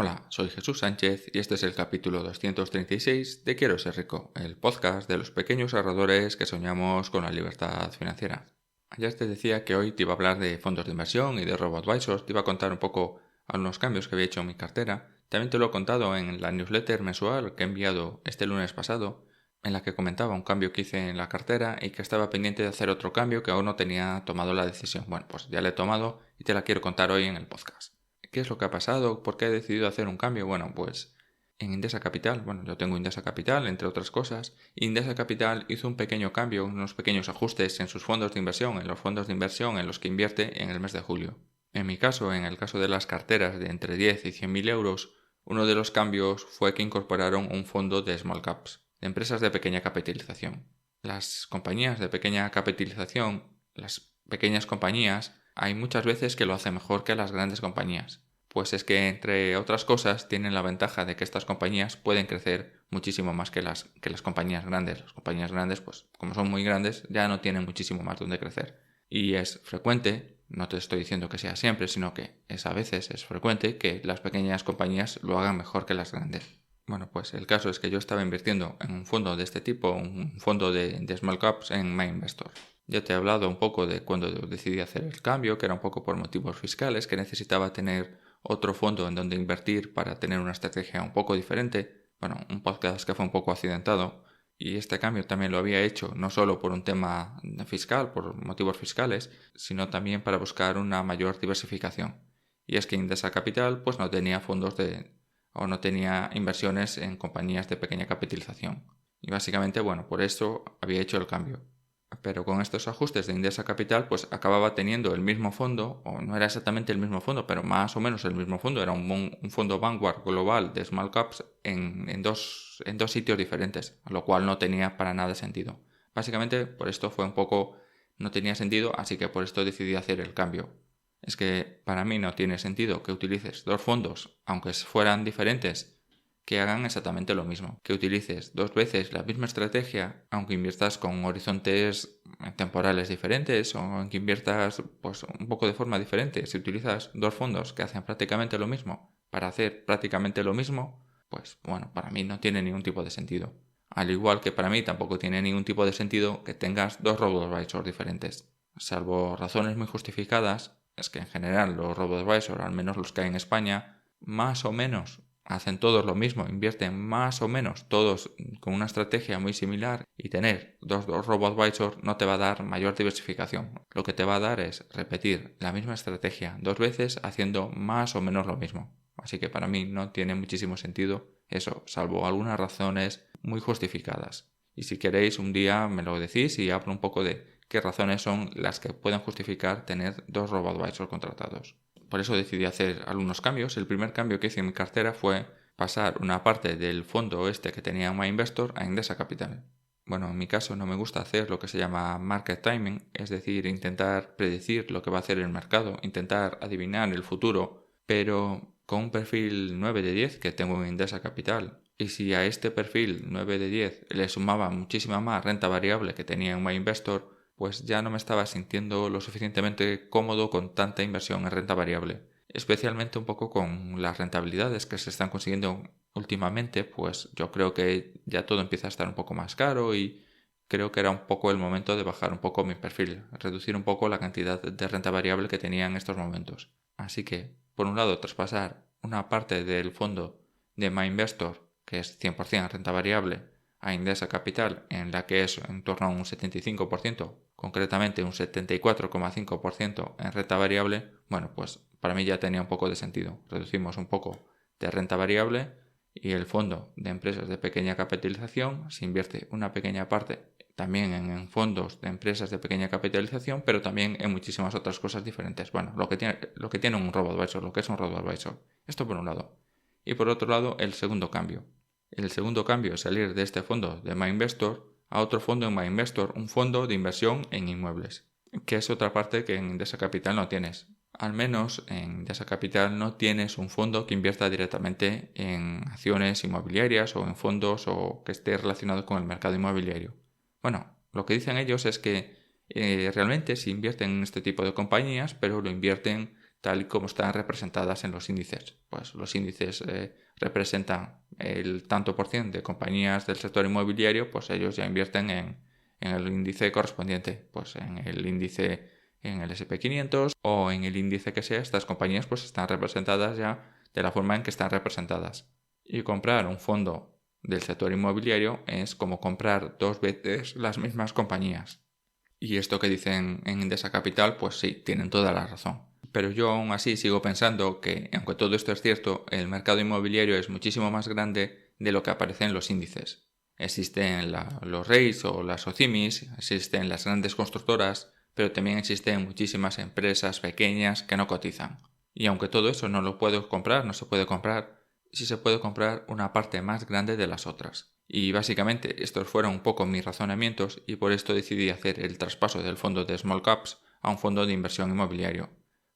Hola, soy Jesús Sánchez y este es el capítulo 236 de Quiero ser rico, el podcast de los pequeños ahorradores que soñamos con la libertad financiera. Ayer te decía que hoy te iba a hablar de fondos de inversión y de robo-advisors, te iba a contar un poco algunos cambios que había hecho en mi cartera. También te lo he contado en la newsletter mensual que he enviado este lunes pasado, en la que comentaba un cambio que hice en la cartera y que estaba pendiente de hacer otro cambio que aún no tenía tomado la decisión. Bueno, pues ya la he tomado y te la quiero contar hoy en el podcast. ¿Qué es lo que ha pasado? ¿Por qué he decidido hacer un cambio? Bueno, pues en Indesa Capital, yo tengo Indesa Capital, entre otras cosas, y Indesa Capital hizo un pequeño cambio, unos pequeños ajustes en sus fondos de inversión, en los fondos de inversión en los que invierte en el mes de julio. En mi caso, en el caso de las carteras de entre 10 y 100.000 euros, uno de los cambios fue que incorporaron un fondo de small caps, de empresas de pequeña capitalización. Las compañías de pequeña capitalización, las pequeñas compañías, hay muchas veces que lo hacen mejor que las grandes compañías. Pues es que, entre otras cosas, tienen la ventaja de que estas compañías pueden crecer muchísimo más que las compañías grandes. Las compañías grandes, pues como son muy grandes, ya no tienen muchísimo más donde crecer. Y es frecuente, no te estoy diciendo que sea siempre, sino que a veces es frecuente que las pequeñas compañías lo hagan mejor que las grandes. Bueno, pues el caso es que yo estaba invirtiendo en un fondo de este tipo, un fondo de small caps en MyInvestor. Ya te he hablado un poco de cuando decidí hacer el cambio, que era un poco por motivos fiscales, que necesitaba tener otro fondo en donde invertir para tener una estrategia un poco diferente. Bueno, un podcast que fue un poco accidentado. Y este cambio también lo había hecho no solo por un tema fiscal, por motivos fiscales, sino también para buscar una mayor diversificación. Y es que Indesa Capital pues no tenía no tenía inversiones en compañías de pequeña capitalización. Y básicamente, por eso había hecho el cambio. Pero con estos ajustes de Indesa Capital, pues acababa teniendo el mismo fondo, o no era exactamente el mismo fondo, pero más o menos el mismo fondo. Era un fondo Vanguard global de small caps en dos sitios diferentes, lo cual no tenía para nada sentido. Básicamente, por esto no tenía sentido, así que por esto decidí hacer el cambio. Es que para mí no tiene sentido que utilices dos fondos, aunque fueran diferentes, que hagan exactamente lo mismo, que utilices dos veces la misma estrategia, aunque inviertas con horizontes temporales diferentes o que inviertas pues un poco de forma diferente. Si utilizas dos fondos que hacen prácticamente lo mismo para hacer prácticamente lo mismo, pues para mí no tiene ningún tipo de sentido. Al igual que para mí tampoco tiene ningún tipo de sentido que tengas dos robo-advisors diferentes. Salvo razones muy justificadas, es que en general los robo-advisors, al menos los que hay en España, más o menos hacen todos lo mismo, invierten más o menos todos con una estrategia muy similar, y tener dos robo-advisors no te va a dar mayor diversificación. Lo que te va a dar es repetir la misma estrategia dos veces haciendo más o menos lo mismo. Así que para mí no tiene muchísimo sentido eso, salvo algunas razones muy justificadas. Y si queréis un día me lo decís y hablo un poco de qué razones son las que pueden justificar tener dos robo-advisors contratados. Por eso decidí hacer algunos cambios. El primer cambio que hice en mi cartera fue pasar una parte del fondo que tenía MyInvestor a Indesa Capital. En mi caso no me gusta hacer lo que se llama market timing, es decir, intentar predecir lo que va a hacer el mercado, intentar adivinar el futuro, pero con un perfil 9 de 10 que tengo en Indesa Capital. Y si a este perfil 9 de 10 le sumaba muchísima más renta variable que tenía en MyInvestor, pues ya no me estaba sintiendo lo suficientemente cómodo con tanta inversión en renta variable. Especialmente un poco con las rentabilidades que se están consiguiendo últimamente, pues yo creo que ya todo empieza a estar un poco más caro y creo que era un poco el momento de bajar un poco mi perfil, reducir un poco la cantidad de renta variable que tenía en estos momentos. Así que, por un lado, traspasar una parte del fondo de MyInvestor, que es 100% renta variable, a Indesa Capital, en la que es en torno a un 75%, concretamente un 74,5% en renta variable, pues para mí ya tenía un poco de sentido. Reducimos un poco de renta variable y el fondo de empresas de pequeña capitalización se invierte una pequeña parte también en fondos de empresas de pequeña capitalización, pero también en muchísimas otras cosas diferentes. Lo que tiene un robo-advisor, lo que es un robo-advisor. Esto por un lado. Y por otro lado, el segundo cambio. El segundo cambio es salir de este fondo de MyInvestor a otro fondo en MyInvestor, un fondo de inversión en inmuebles, que es otra parte que en Indesa Capital no tienes. Al menos en Indesa Capital no tienes un fondo que invierta directamente en acciones inmobiliarias o en fondos o que esté relacionado con el mercado inmobiliario. Lo que dicen ellos es que realmente sí invierten en este tipo de compañías, pero lo invierten tal y como están representadas en los índices. Pues los índices representan el tanto por ciento de compañías del sector inmobiliario, pues ellos ya invierten en el índice correspondiente, pues en el índice, en el SP500 o en el índice que sea. Estas compañías pues están representadas ya de la forma en que están representadas. Y comprar un fondo del sector inmobiliario es como comprar 2 veces las mismas compañías. Y esto que dicen en Indesa Capital, pues sí, tienen toda la razón. Pero yo aún así sigo pensando que, aunque todo esto es cierto, el mercado inmobiliario es muchísimo más grande de lo que aparece en los índices. Existen los REITs o las OCIMIs, existen las grandes constructoras, pero también existen muchísimas empresas pequeñas que no cotizan. Y aunque todo eso no lo puedo comprar, no se puede comprar, sí se puede comprar una parte más grande de las otras. Y básicamente estos fueron un poco mis razonamientos y por esto decidí hacer el traspaso del fondo de Small Caps a un fondo de inversión inmobiliario.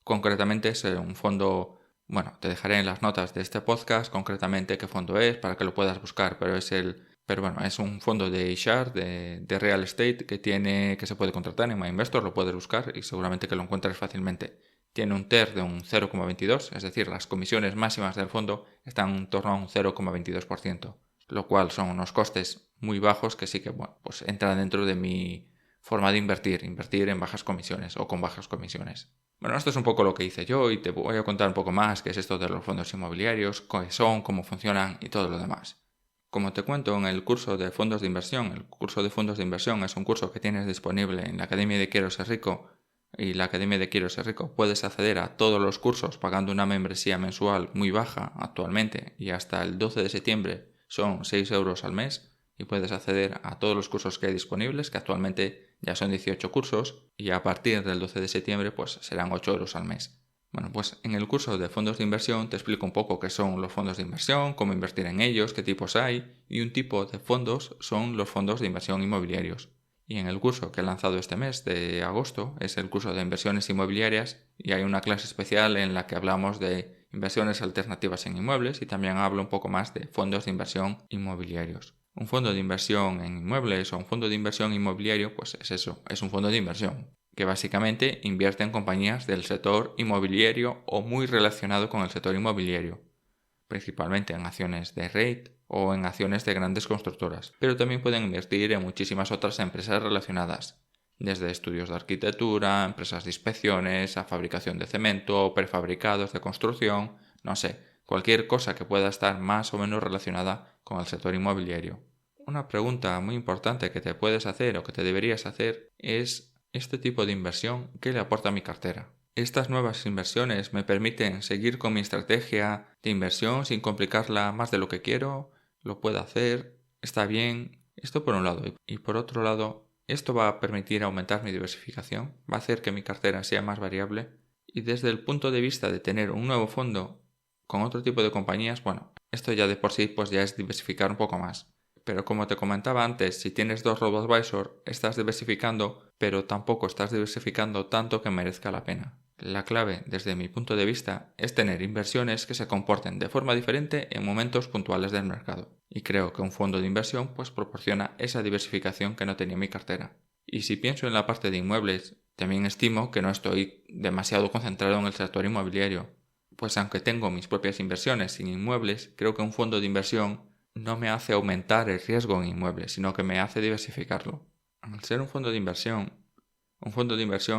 Concretamente es un fondo, bueno, te dejaré en las notas de este podcast concretamente qué fondo es para que lo puedas buscar, pero es un fondo de iShares, de real estate que se puede contratar en MyInvestor, lo puedes buscar y seguramente que lo encuentres fácilmente. Tiene un TER de un 0,22, es decir, las comisiones máximas del fondo están en torno a un 0,22%. Lo cual son unos costes muy bajos que sí que pues entran dentro de mi forma de invertir en bajas comisiones o con bajas comisiones. Bueno, esto es un poco lo que hice yo y te voy a contar un poco más qué es esto de los fondos inmobiliarios, qué son, cómo funcionan y todo lo demás. Como te cuento en el curso de fondos de inversión, el curso de fondos de inversión es un curso que tienes disponible en la Academia de Quiero Ser Rico y la Academia de Quiero Ser Rico puedes acceder a todos los cursos pagando una membresía mensual muy baja actualmente y hasta el 12 de septiembre son 6 euros al mes y puedes acceder a todos los cursos que hay disponibles, que actualmente ya son 18 cursos y a partir del 12 de septiembre pues serán 8 euros al mes. Bueno, pues en el curso de fondos de inversión te explico un poco qué son los fondos de inversión, cómo invertir en ellos, qué tipos hay y un tipo de fondos son los fondos de inversión inmobiliarios. Y en el curso que he lanzado este mes de agosto es el curso de inversiones inmobiliarias y hay una clase especial en la que hablamos de inversiones alternativas en inmuebles y también hablo un poco más de fondos de inversión inmobiliarios. Un fondo de inversión en inmuebles o un fondo de inversión inmobiliario, pues es eso, es un fondo de inversión que básicamente invierte en compañías del sector inmobiliario o muy relacionado con el sector inmobiliario, principalmente en acciones de REIT o en acciones de grandes constructoras, pero también pueden invertir en muchísimas otras empresas relacionadas, desde estudios de arquitectura, empresas de inspecciones, a fabricación de cemento, prefabricados de construcción, no sé, cualquier cosa que pueda estar más o menos relacionada con el sector inmobiliario. Una pregunta muy importante que te puedes hacer o que te deberías hacer es ¿este tipo de inversión qué le aporta a mi cartera? ¿Estas nuevas inversiones me permiten seguir con mi estrategia de inversión sin complicarla más de lo que quiero? ¿Lo puedo hacer? ¿Está bien? Esto por un lado. Y por otro lado, ¿esto va a permitir aumentar mi diversificación? ¿Va a hacer que mi cartera sea más variable? Y desde el punto de vista de tener un nuevo fondo con otro tipo de compañías, bueno, esto ya de por sí pues ya es diversificar un poco más. Pero como te comentaba antes, si tienes 2 robo-advisor, estás diversificando, pero tampoco estás diversificando tanto que merezca la pena. La clave, desde mi punto de vista, es tener inversiones que se comporten de forma diferente en momentos puntuales del mercado. Y creo que un fondo de inversión pues proporciona esa diversificación que no tenía mi cartera. Y si pienso en la parte de inmuebles, también estimo que no estoy demasiado concentrado en el sector inmobiliario. Pues aunque tengo mis propias inversiones en inmuebles, creo que un fondo de inversión no me hace aumentar el riesgo en inmuebles, sino que me hace diversificarlo. Al ser un fondo de inversión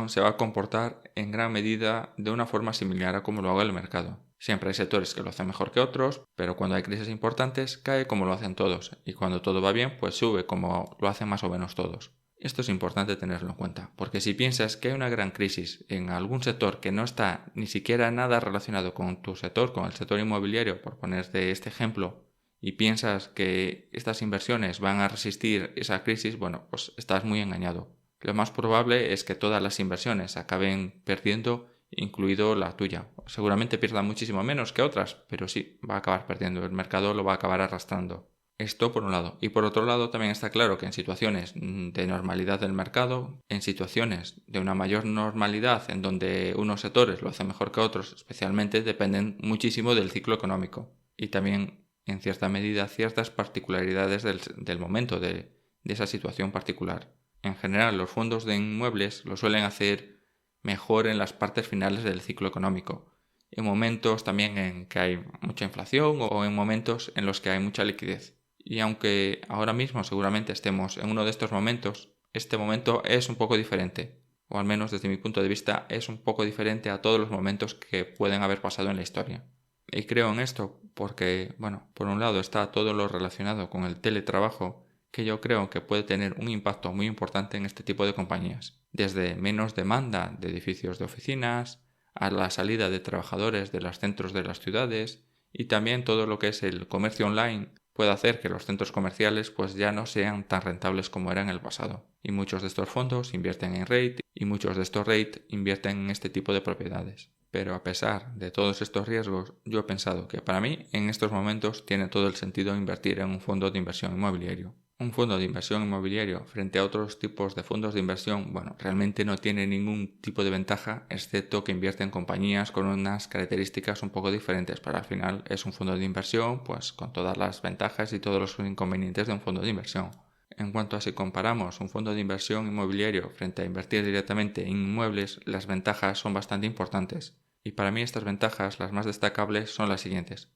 se va a comportar en gran medida de una forma similar a como lo haga el mercado. Siempre hay sectores que lo hacen mejor que otros, pero cuando hay crisis importantes cae como lo hacen todos, y cuando todo va bien pues sube como lo hacen más o menos todos. Esto es importante tenerlo en cuenta, porque si piensas que hay una gran crisis en algún sector que no está ni siquiera nada relacionado con tu sector, con el sector inmobiliario, por ponerte este ejemplo, y piensas que estas inversiones van a resistir esa crisis, bueno, pues estás muy engañado. Lo más probable es que todas las inversiones acaben perdiendo, incluido la tuya. Seguramente pierda muchísimo menos que otras, pero sí, va a acabar perdiendo. El mercado lo va a acabar arrastrando. Esto por un lado. Y por otro lado también está claro que en situaciones de normalidad del mercado, en situaciones de una mayor normalidad en donde unos sectores lo hacen mejor que otros, especialmente dependen muchísimo del ciclo económico. Y también en cierta medida ciertas particularidades del momento de esa situación particular. En general, los fondos de inmuebles lo suelen hacer mejor en las partes finales del ciclo económico, en momentos también en que hay mucha inflación o en momentos en los que hay mucha liquidez. Y aunque ahora mismo seguramente estemos en uno de estos momentos, este momento es un poco diferente, o al menos desde mi punto de vista es un poco diferente a todos los momentos que pueden haber pasado en la historia. Y creo en esto porque, por un lado está todo lo relacionado con el teletrabajo, que yo creo que puede tener un impacto muy importante en este tipo de compañías, desde menos demanda de edificios de oficinas, a la salida de trabajadores de los centros de las ciudades, y también todo lo que es el comercio online puede hacer que los centros comerciales pues ya no sean tan rentables como eran en el pasado. Y muchos de estos fondos invierten en REIT y muchos de estos REIT invierten en este tipo de propiedades. Pero a pesar de todos estos riesgos, yo he pensado que para mí en estos momentos tiene todo el sentido invertir en un fondo de inversión inmobiliario. Un fondo de inversión inmobiliario frente a otros tipos de fondos de inversión, realmente no tiene ningún tipo de ventaja, excepto que invierte en compañías con unas características un poco diferentes, pero al final es un fondo de inversión, pues con todas las ventajas y todos los inconvenientes de un fondo de inversión. En cuanto a si comparamos un fondo de inversión inmobiliario frente a invertir directamente en inmuebles, las ventajas son bastante importantes. Y para mí estas ventajas, las más destacables, son las siguientes.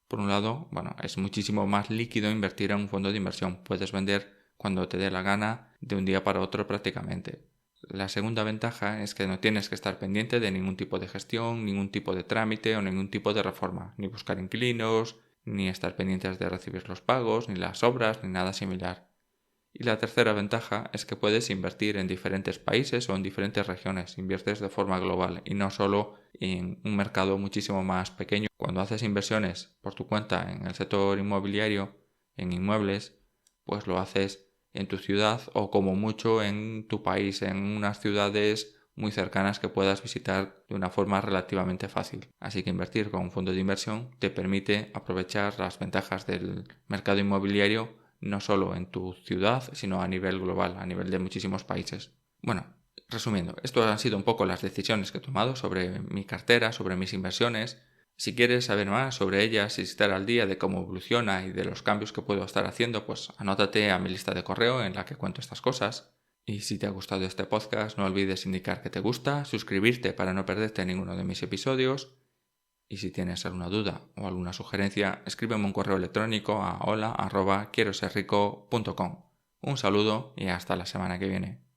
Por un lado, es muchísimo más líquido invertir en un fondo de inversión. Puedes vender cuando te dé la gana, de un día para otro prácticamente. La segunda ventaja es que no tienes que estar pendiente de ningún tipo de gestión, ningún tipo de trámite o ningún tipo de reforma, ni buscar inquilinos, ni estar pendientes de recibir los pagos, ni las obras, ni nada similar. Y la tercera ventaja es que puedes invertir en diferentes países o en diferentes regiones, inviertes de forma global y no solo en un mercado muchísimo más pequeño. Cuando haces inversiones por tu cuenta en el sector inmobiliario, en inmuebles, pues lo haces en tu ciudad o como mucho en tu país, en unas ciudades muy cercanas que puedas visitar de una forma relativamente fácil. Así que invertir con un fondo de inversión te permite aprovechar las ventajas del mercado inmobiliario no solo en tu ciudad, sino a nivel global, a nivel de muchísimos países. Resumiendo, esto han sido un poco las decisiones que he tomado sobre mi cartera, sobre mis inversiones. Si quieres saber más sobre ellas y estar al día de cómo evoluciona y de los cambios que puedo estar haciendo, pues anótate a mi lista de correo en la que cuento estas cosas. Y si te ha gustado este podcast, no olvides indicar que te gusta, suscribirte para no perderte ninguno de mis episodios. Y si tienes alguna duda o alguna sugerencia, escríbeme un correo electrónico a hola@quieroserrico.com. Un saludo y hasta la semana que viene.